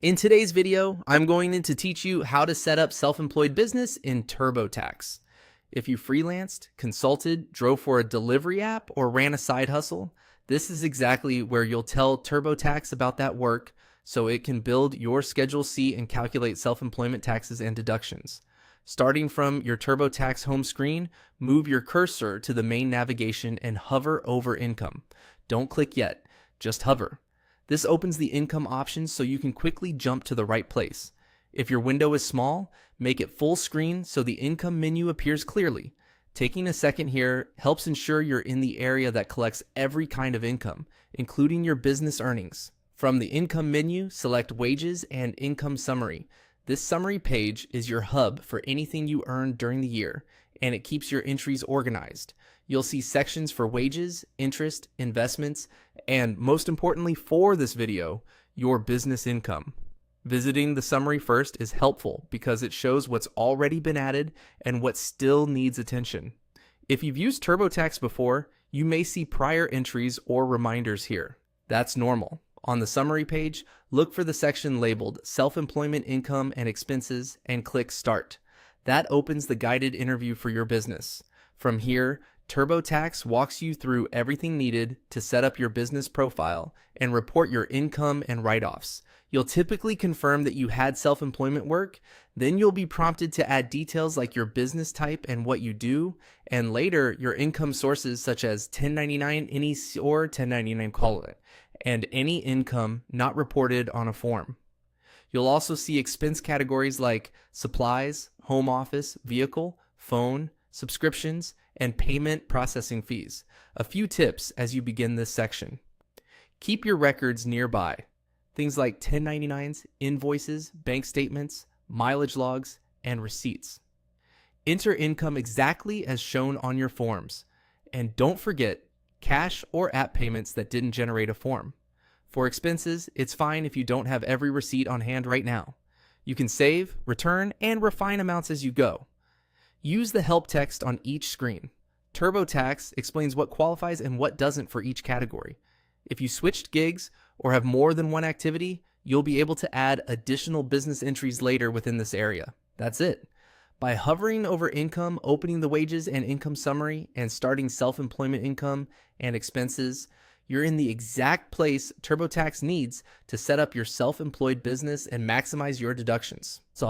In today's video, I'm going to teach you how to set up self-employed business in TurboTax. If you freelanced, consulted, drove for a delivery app, or ran a side hustle, this is exactly where you'll tell TurboTax about that work so it can build your Schedule C and calculate self-employment taxes and deductions. Starting from your TurboTax home screen, move your cursor to the main navigation and hover over income. Don't click yet, just hover. This opens the income options so you can quickly jump to the right place. If your window is small, make it full screen so the income menu appears clearly. Taking a second here helps ensure you're in the area that collects every kind of income, including your business earnings. From the income menu, select Wages and Income Summary. This summary page is your hub for anything you earned during the year, and it keeps your entries organized. You'll see sections for wages, interest, investments, and most importantly for this video, your business income. Visiting the summary first is helpful because it shows what's already been added and what still needs attention. If you've used TurboTax before, you may see prior entries or reminders here. That's normal. On the summary page, look for the section labeled Self-Employment Income and Expenses and click Start. That opens the guided interview for your business. From here, TurboTax walks you through everything needed to set up your business profile and report your income and write-offs. You'll typically confirm that you had self-employment work, then you'll be prompted to add details like your business type and what you do, and later your income sources such as 1099 any or 1099 call it, and any income not reported on a form. You'll also see expense categories like supplies, home office, vehicle, phone, subscriptions, and payment processing fees. A few tips as you begin this section. Keep your records nearby. Things like 1099s, invoices, bank statements, mileage logs, and receipts. Enter income exactly as shown on your forms. And don't forget cash or app payments that didn't generate a form. For expenses, it's fine if you don't have every receipt on hand right now. You can save, return, and refine amounts as you go. Use the help text on each screen. TurboTax explains what qualifies and what doesn't for each category. If you switched gigs or have more than one activity, you'll be able to add additional business entries later within this area. That's it. By hovering over income, opening the wages and income summary, and starting self-employment income and expenses, you're in the exact place TurboTax needs to set up your self-employed business and maximize your deductions. So